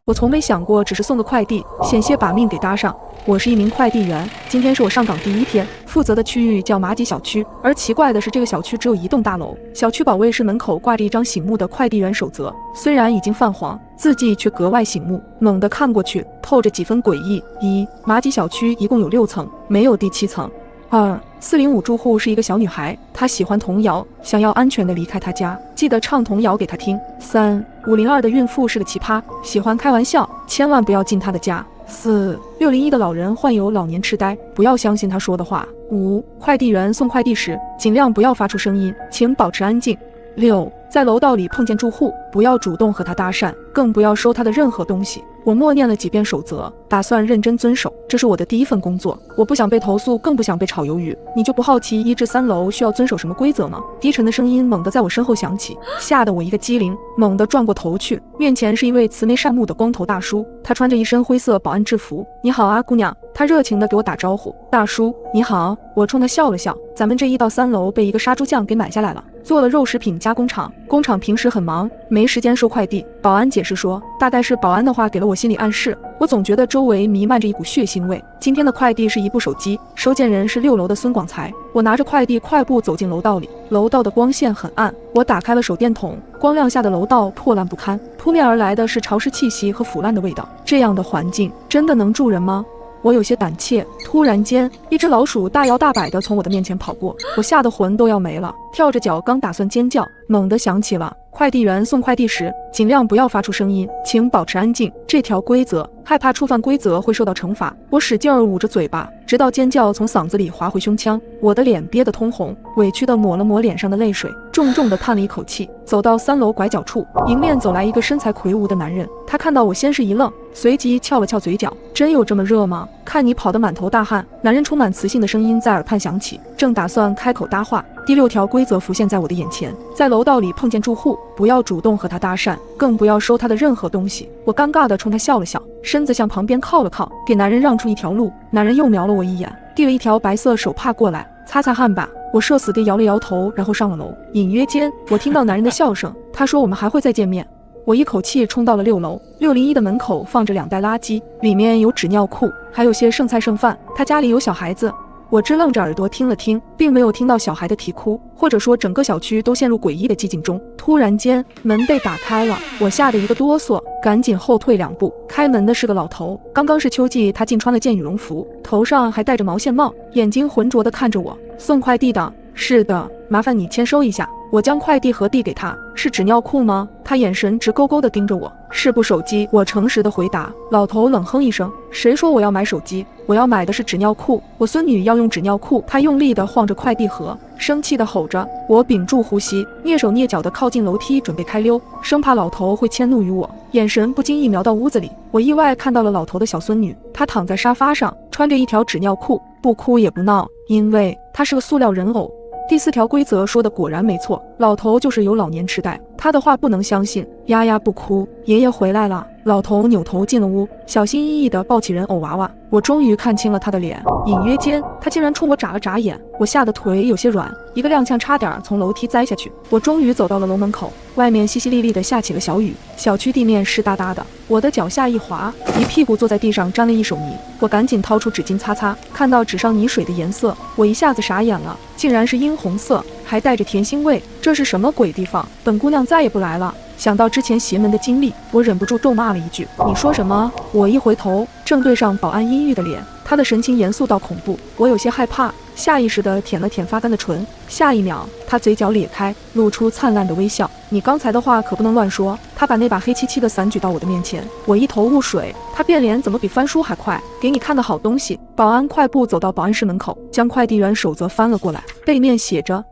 我从没想过只是送个快递，险些把命给搭上。我是一名快递员，今天是我上岗第一天，负责的区域叫马吉小区。而奇怪的是，这个小区只有一栋大楼，小区保卫室门口挂着一张醒目的快递员守则，虽然已经泛黄，字迹却格外醒目。猛地看过去，透着几分诡异。一，马吉小区一共有6层，没有第7层。2，405住户是一个小女孩，她喜欢童谣，想要安全地离开她家，记得唱童谣给她听。3，502的孕妇是个奇葩，喜欢开玩笑，千万不要进她的家。4，601的老人患有老年痴呆，不要相信他说的话。5，快递员送快递时尽量不要发出声音，请保持安静。6，在楼道里碰见住户，不要主动和他搭讪，更不要收他的任何东西。我默念了几遍守则，打算认真遵守。这是我的第一份工作，我不想被投诉，更不想被炒鱿鱼。你就不好奇1至3楼需要遵守什么规则吗？低沉的声音猛地在我身后响起，吓得我一个机灵，猛地转过头去，面前是一位慈眉善目的光头大叔，他穿着一身灰色保安制服。你好啊，姑娘。他热情地给我打招呼。大叔你好。我冲他笑了笑。咱们这1到3楼被一个杀猪匠给买下来了，做了肉食品加工厂，工厂平时很忙，没时间收快递。保安解释说，大概是保安的话给了我心理暗示，我总觉得周围弥漫着一股血腥味。今天的快递是一部手机，收件人是6楼的孙广才。我拿着快递快步走进楼道里，楼道的光线很暗，我打开了手电筒，光亮下的楼道破烂不堪，扑面而来的是潮湿气息和腐烂的味道。这样的环境真的能住人吗？我有些胆怯，突然间，一只老鼠大摇大摆地从我的面前跑过，我吓得魂都要没了，跳着脚刚打算尖叫，猛地想起了快递员送快递时尽量不要发出声音，请保持安静这条规则，害怕触犯规则会受到惩罚。我使劲捂着嘴巴，直到尖叫从嗓子里滑回胸腔，我的脸憋得通红，委屈地抹了抹脸上的泪水，重重地叹了一口气，走到3楼拐角处，迎面走来一个身材魁梧的男人。他看到我先是一愣，随即翘了翘嘴角，真有这么热吗？看你跑得满头大汗。男人充满磁性的声音在耳畔响起，正打算开口搭话，第6条规则浮现在我的眼前，在楼道里碰见住户，不要主动和他搭讪，更不要收他的任何东西。我尴尬地冲他笑了笑，身子向旁边靠了靠，给男人让出一条路。男人又瞄了我一眼，递了一条白色手帕过来，擦擦汗吧。我社死地摇了摇头，然后上了楼。隐约间我听到男人的笑声，他说我们还会再见面。我一口气冲到了6楼，601的门口放着2袋垃圾，里面有纸尿裤，还有些剩菜剩饭。他家里有小孩子。我支棱着耳朵听了听，并没有听到小孩的啼哭，或者说整个小区都陷入诡异的寂静中。突然间门被打开了，我吓得一个哆嗦，赶紧后退2步。开门的是个老头，刚刚是秋季，他竟穿了件羽绒服，头上还戴着毛线帽，眼睛浑浊地看着我。送快递的？是的，麻烦你签收一下。我将快递盒递给他。是纸尿裤吗？他眼神直勾勾地盯着我。是部手机，我诚实地回答。老头冷哼一声，谁说我要买手机？我要买的是纸尿裤，我孙女要用纸尿裤。他用力地晃着快递盒，生气地吼着。我屏住呼吸，蹑手蹑脚地靠近楼梯，准备开溜，生怕老头会迁怒于我。眼神不经意瞄到屋子里，我意外看到了老头的小孙女，她躺在沙发上，穿着一条纸尿裤，不哭也不闹，因为她是个塑料人偶。第4条规则说的果然没错，老头就是有老年痴呆，他的话不能相信。丫丫不哭，爷爷回来了。老头扭头进了屋，小心翼翼地抱起人偶娃娃。我终于看清了他的脸，隐约间他竟然冲我眨了眨眼，我吓得腿有些软，一个踉跄差点从楼梯栽下去。我终于走到了楼门口，外面淅淅沥沥地下起了小雨，小区地面湿哒哒的，我的脚下一滑，一屁股坐在地上，沾了一手泥。我赶紧掏出纸巾擦擦，看到纸上泥水的颜色，我一下子傻眼了，竟然是殷红色，还带着甜腥味。这是什么鬼地方？本姑娘再也不来了。想到之前邪门的经历，我忍不住咒骂了一句：你说什么？我一回头，正对上保安阴郁的脸，他的神情严肃到恐怖。我有些害怕，下意识地舔了舔发干的唇。下一秒，他嘴角咧开，露出灿烂的微笑。你刚才的话可不能乱说。他把那把黑漆漆的伞举到我的面前，我一头雾水。他变脸怎么比翻书还快？给你看的好东西。保安快步走到保安室门口，将快递员守则翻了过来，背面写着：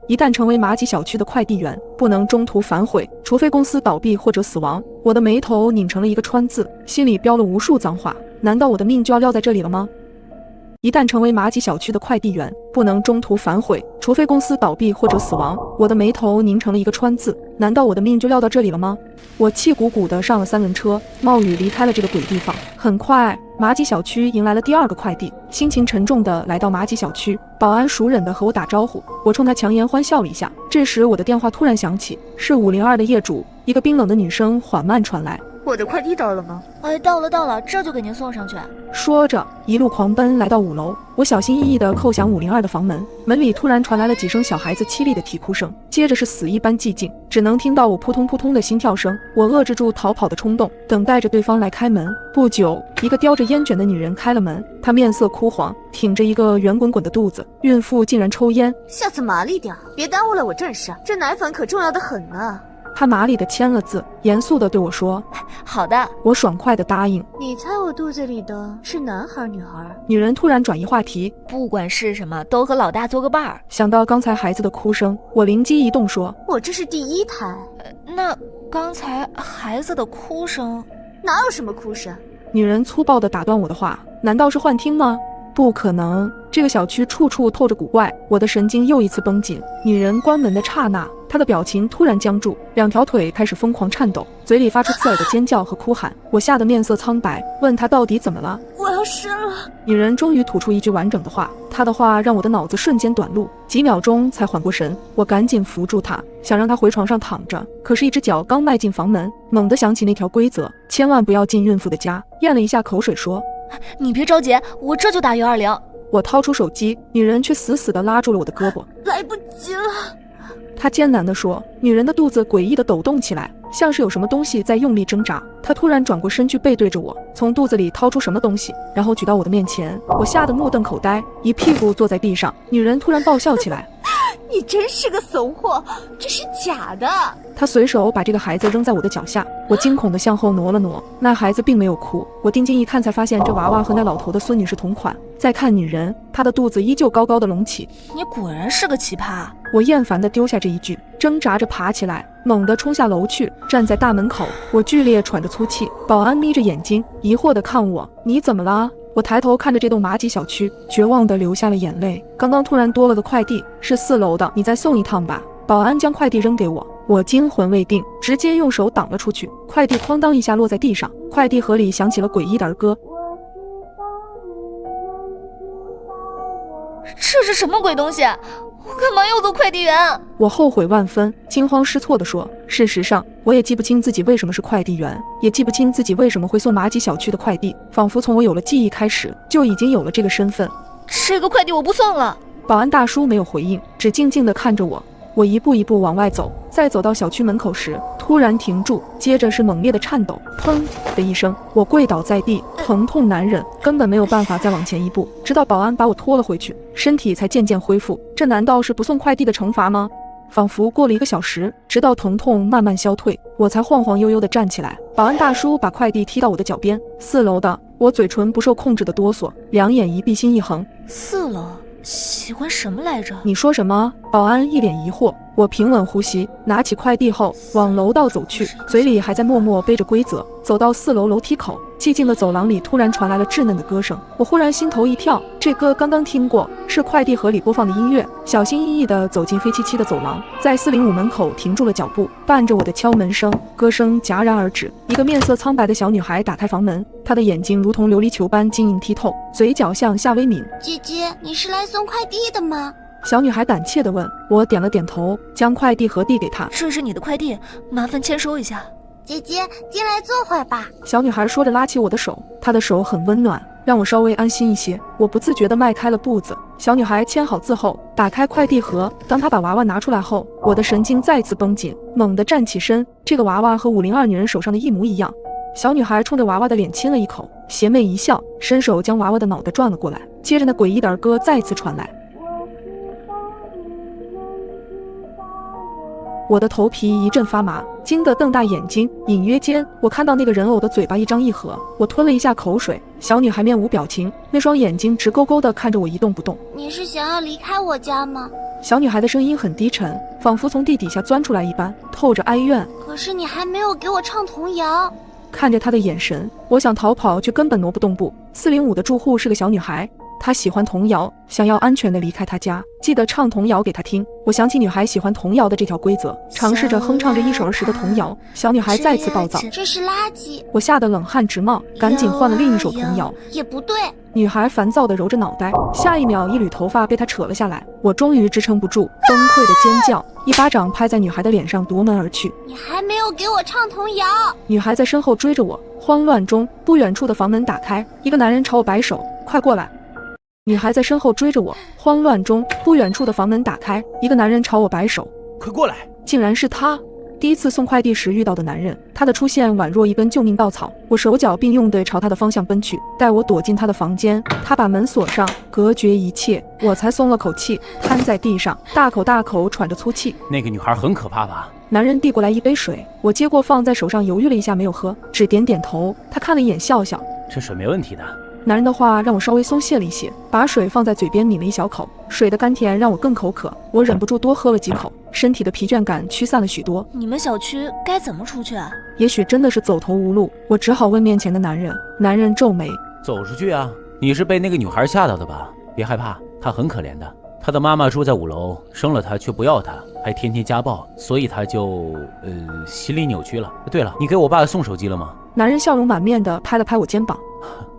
一旦成为马吉小区的快递员，不能中途反悔，除非公司倒闭或者死亡。我的眉头拧成了一个川字，心里飙了无数脏话。难道我的命就要撂在这里了吗？一旦成为马吉小区的快递员，不能中途反悔，除非公司倒闭或者死亡。我的眉头拧成了一个川字，难道我的命就撂到这里了吗？我气鼓鼓地上了3轮车，冒雨离开了这个鬼地方。很快，麻吉小区迎来了第2个快递，心情沉重地来到麻吉小区，保安熟稔地和我打招呼，我冲他强颜欢笑了一下。这时我的电话突然响起，是502的业主，一个冰冷的女声缓慢传来。我的快递到了吗？哎，到了，这就给您送上去。说着，一路狂奔来到5楼。我小心翼翼地叩响502的房门，门里突然传来了几声小孩子凄厉的啼哭声，接着是死一般寂静，只能听到我扑通扑通的心跳声。我遏制住逃跑的冲动，等待着对方来开门。不久，一个叼着烟卷的女人开了门，她面色枯黄，挺着一个圆滚滚的肚子，孕妇竟然抽烟。下次麻利点，别耽误了我正事，这奶粉可重要的很呢。他麻利地签了字，严肃地对我说：“好的。”我爽快地答应。你猜我肚子里的是男孩女孩？女人突然转移话题，不管是什么，都和老大做个伴儿。想到刚才孩子的哭声，我灵机一动说：“我这是第1胎。那刚才孩子的哭声，哪有什么哭声？”女人粗暴地打断我的话：“难道是幻听吗？不可能，这个小区处处透着古怪。”我的神经又一次绷紧。女人关门的刹那，她的表情突然僵住，2条腿开始疯狂颤抖，嘴里发出刺耳的尖叫和哭喊。我吓得面色苍白，问她到底怎么了。我要生了。女人终于吐出一句完整的话，她的话让我的脑子瞬间短路，几秒钟才缓过神。我赶紧扶住她，想让她回床上躺着，可是一只脚刚迈进房门，猛地想起那条规则，千万不要进孕妇的家，咽了一下口水说：“你别着急，我这就打120。”我掏出手机，女人却死死地拉住了我的胳膊。来不及了，她艰难地说。女人的肚子诡异地抖动起来，像是有什么东西在用力挣扎。她突然转过身去，背对着我，从肚子里掏出什么东西，然后举到我的面前。我吓得目瞪口呆，一屁股坐在地上。女人突然爆笑起来：“你真是个怂货，这是假的！”她随手把这个孩子扔在我的脚下，我惊恐地向后挪了挪，那孩子并没有哭。我定睛一看，才发现这娃娃和那老头的孙女是同款。再看女人，她的肚子依旧高高的隆起。你果然是个奇葩！我厌烦地丢下这一句，挣扎着爬起来，猛地冲下楼去，站在大门口，我剧烈喘着粗气。保安眯着眼睛，疑惑地看我：“你怎么了？”我抬头看着这栋麻吉小区，绝望地流下了眼泪。刚刚突然多了个快递，是4楼的，你再送一趟吧。保安将快递扔给我，我惊魂未定，直接用手挡了出去。快递哐当一下落在地上，快递盒里响起了诡异的儿歌。这是什么鬼东西？我干嘛要做快递员？我后悔万分，惊慌失措地说：“事实上，我也记不清自己为什么是快递员，也记不清自己为什么会送麻吉小区的快递，仿佛从我有了记忆开始，就已经有了这个身份。”这个快递我不送了。保安大叔没有回应，只静静地看着我。我一步一步往外走，在走到小区门口时，突然停住，接着是猛烈的颤抖，砰的一声，我跪倒在地，疼痛难忍，根本没有办法再往前一步，直到保安把我拖了回去，身体才渐渐恢复。这难道是不送快递的惩罚吗？仿佛过了1个小时，直到疼痛慢慢消退，我才晃晃悠悠地站起来。保安大叔把快递踢到我的脚边，4楼的。我嘴唇不受控制的哆嗦，两眼一闭心一横。4楼喜欢什么来着？你说什么？保安一脸疑惑。我平稳呼吸，拿起快递后往楼道走去，嘴里还在默默背着规则。走到4楼楼梯口，寂静的走廊里突然传来了稚嫩的歌声，我忽然心头一跳，这歌刚刚听过，是快递盒里播放的音乐。小心翼翼地走进黑漆漆的走廊，在405门口停住了脚步，伴着我的敲门声，歌声戛然而止。一个面色苍白的小女孩打开房门，她的眼睛如同琉璃球般晶莹剔透，嘴角向下微抿。姐姐，你是来送快递的吗？小女孩胆怯地问。我点了点头，将快递盒递给她。这是你的快递，麻烦签收一下。姐姐，进来坐会儿吧。小女孩说着拉起我的手，她的手很温暖，让我稍微安心一些。我不自觉地迈开了步子。小女孩签好字后，打开快递盒，当她把娃娃拿出来后，我的神经再次绷紧，猛地站起身。这个娃娃和502女人手上的一模一样。小女孩冲着娃娃的脸亲了一口，邪魅一笑，伸手将娃娃的脑袋转了过来。接着那诡异的儿歌再次传来。我的头皮一阵发麻，惊得瞪大眼睛。隐约间，我看到那个人偶的嘴巴一张一合，我吞了一下口水。小女孩面无表情，那双眼睛直勾勾地看着我一动不动。你是想要离开我家吗？小女孩的声音很低沉，仿佛从地底下钻出来一般，透着哀怨。可是你还没有给我唱童谣。看着她的眼神，我想逃跑，却根本挪不动步。405的住户是个小女孩，他喜欢童谣，想要安全地离开他家，记得唱童谣给他听。我想起女孩喜欢童谣的这条规则，尝试着哼唱着一首儿时的童谣。小女孩再次暴躁，这是垃圾。我吓得冷汗直冒，赶紧换了另一首童谣。也不对。女孩烦躁地揉着脑袋，下一秒一缕头发被她扯了下来。我终于支撑不住，崩溃的尖叫，一巴掌拍在女孩的脸上，夺门而去。你还没有给我唱童谣。女孩在身后追着我，慌乱中，不远处的房门打开，一个男人朝我摆手，快过来。女孩在身后追着我，慌乱中，不远处的房门打开，一个男人朝我摆手，快过来。竟然是他。第一次送快递时遇到的男人，他的出现宛若一根救命稻草，我手脚并用地朝他的方向奔去。待我躲进他的房间，他把门锁上，隔绝一切，我才松了口气，瘫在地上，大口大口喘着粗气。那个女孩很可怕吧？男人递过来一杯水，我接过放在手上，犹豫了一下没有喝，只点点头。他看了一眼笑笑，这水没问题的。男人的话让我稍微松懈了一些，把水放在嘴边抿了一小口，水的甘甜让我更口渴，我忍不住多喝了几口，身体的疲倦感驱散了许多。你们小区该怎么出去啊？也许真的是走投无路，我只好问面前的男人。男人皱眉，走出去啊？你是被那个女孩吓到的吧？别害怕，她很可怜的，她的妈妈住在5楼，生了她却不要她，还天天家暴，所以她就心理扭曲了。对了，你给我爸送手机了吗？男人笑容满面地拍了拍我肩膀，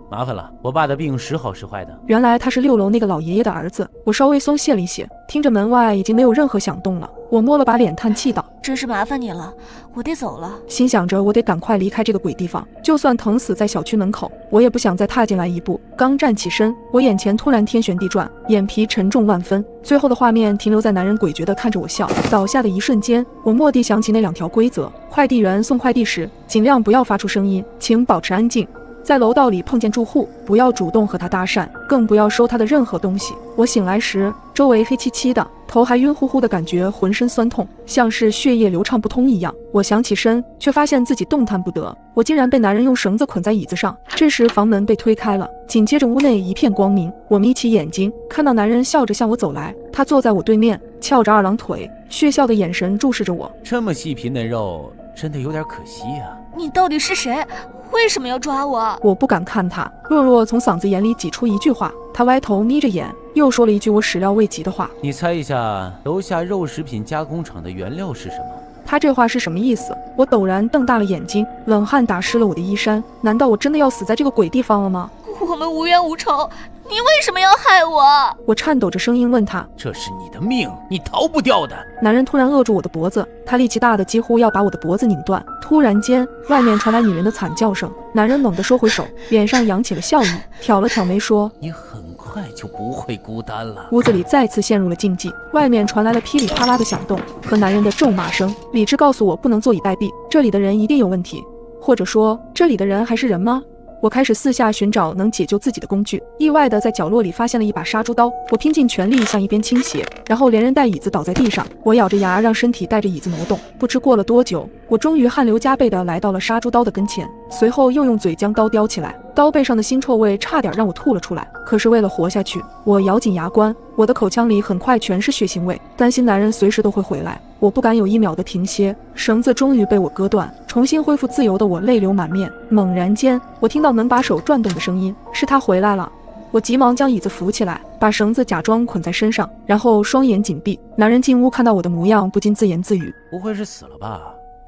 麻烦了，我爸的病时好时坏的。原来他是6楼那个老爷爷的儿子，我稍微松懈了一些，听着门外已经没有任何响动了，我摸了把脸叹气道，真是麻烦你了，我得走了。心想着我得赶快离开这个鬼地方，就算疼死在小区门口，我也不想再踏进来一步。刚站起身，我眼前突然天旋地转，眼皮沉重万分，最后的画面停留在男人诡谲地看着我笑。倒下的一瞬间，我蓦地想起那2条规则，快递员送快递时尽量不要发出声音，请保持安静，在楼道里碰见住户，不要主动和他搭讪，更不要收他的任何东西。我醒来时，周围黑漆漆的，头还晕乎乎的感觉，浑身酸痛，像是血液流畅不通一样。我想起身，却发现自己动弹不得，我竟然被男人用绳子捆在椅子上。这时房门被推开了，紧接着屋内一片光明。我眯起眼睛，看到男人笑着向我走来，他坐在我对面，翘着2郎腿，血笑的眼神注视着我。这么细皮嫩肉，真的有点可惜啊。你到底是谁？为什么要抓我？我不敢看他，弱弱从嗓子眼里挤出一句话。他歪头眯着眼，又说了一句我始料未及的话。你猜一下，楼下肉食品加工厂的原料是什么？他这话是什么意思？我陡然瞪大了眼睛，冷汗打湿了我的衣衫。难道我真的要死在这个鬼地方了吗？我们无冤无仇，你为什么要害我？我颤抖着声音问他。这是你的命，你逃不掉的。男人突然扼住我的脖子，他力气大的几乎要把我的脖子拧断。突然间，外面传来女人的惨叫声，男人猛地收回手，脸上扬起了笑意，挑了挑眉说，你很快就不会孤单了。屋子里再次陷入了静寂，外面传来了噼里啪啦的响动和男人的咒骂声。理智告诉我不能坐以待毙，这里的人一定有问题，或者说这里的人还是人吗？我开始四下寻找能解救自己的工具，意外的在角落里发现了一把杀猪刀，我拼尽全力向一边倾斜，然后连人带椅子倒在地上，我咬着牙让身体带着椅子挪动。不知过了多久，我终于汗流浃背地来到了杀猪刀的跟前，随后又用嘴将刀叼起来，刀背上的腥臭味差点让我吐了出来。可是为了活下去，我咬紧牙关，我的口腔里很快全是血腥味，担心男人随时都会回来，我不敢有1秒的停歇。绳子终于被我割断，重新恢复自由的我泪流满面。猛然间，我听到门把手转动的声音，是他回来了。我急忙将椅子扶起来，把绳子假装捆在身上，然后双眼紧闭。男人进屋看到我的模样，不禁自言自语：不会是死了吧？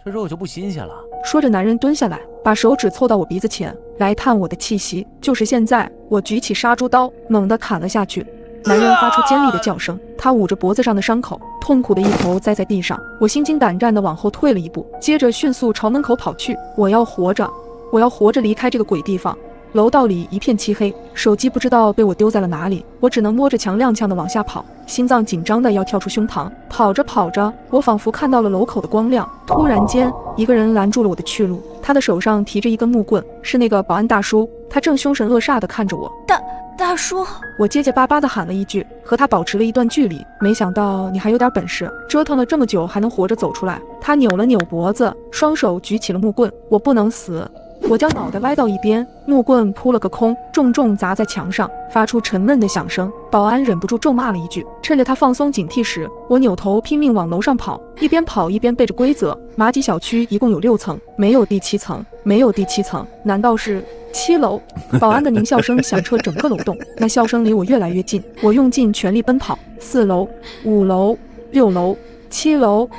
这肉就不新鲜了。说着，男人蹲下来，把手指凑到我鼻子前来探我的气息。就是现在，我举起杀猪刀，猛地砍了下去。男人发出尖利的叫声，他捂着脖子上的伤口，痛苦的一头栽在地上。我心惊胆战地往后退了一步，接着迅速朝门口跑去。我要活着，我要活着离开这个鬼地方。楼道里一片漆黑，手机不知道被我丢在了哪里，我只能摸着墙踉跄地往下跑，心脏紧张的要跳出胸膛。跑着跑着，我仿佛看到了楼口的光亮。突然间，一个人拦住了我的去路，他的手上提着一根木棍，是那个保安大叔，他正凶神恶煞地看着我。大叔，我结结巴巴地喊了一句，和他保持了一段距离。没想到你还有点本事，折腾了这么久还能活着走出来。他扭了扭脖子，双手举起了木棍。我不能死，我将脑袋歪到一边，木棍扑了个空，重重砸在墙上，发出沉闷的响声。保安忍不住咒骂了一句。趁着他放松警惕时，我扭头拼命往楼上跑，一边跑一边背着规则。马吉小区一共有6层，没有第7层，没有第7层，难道是7楼？保安的狞笑声响彻整个楼栋，那笑声离我越来越近。我用尽全力奔跑，4楼、5楼、6楼、7楼，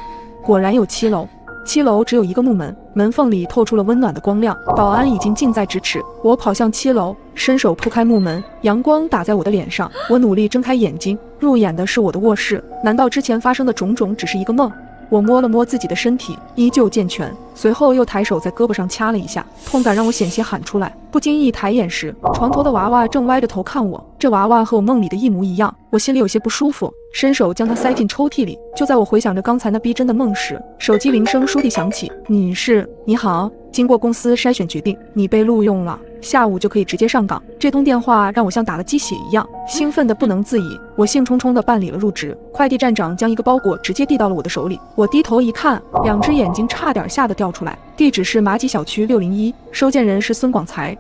果然有7楼。7楼只有一个木门，门缝里透出了温暖的光亮。保安已经近在咫尺，我跑向7楼，伸手铺开木门，阳光打在我的脸上。我努力睁开眼睛，入眼的是我的卧室。难道之前发生的种种只是一个梦？我摸了摸自己的身体，依旧健全，随后又抬手在胳膊上掐了一下，痛感让我险些喊出来。不经意抬眼时，床头的娃娃正歪着头看我，这娃娃和我梦里的一模一样。我心里有些不舒服，伸手将它塞进抽屉里。就在我回想着刚才那逼真的梦时，手机铃声倏地响起。你好，经过公司筛选决定，你被录用了，下午就可以直接上岗。这通电话让我像打了鸡血一样，兴奋得不能自已。我兴冲冲地办理了入职。快递站长将一个包裹直接递到了我的手里，我低头一看，2只眼睛差点吓得掉出来。地址是马吉小区601，收件人是孙广才。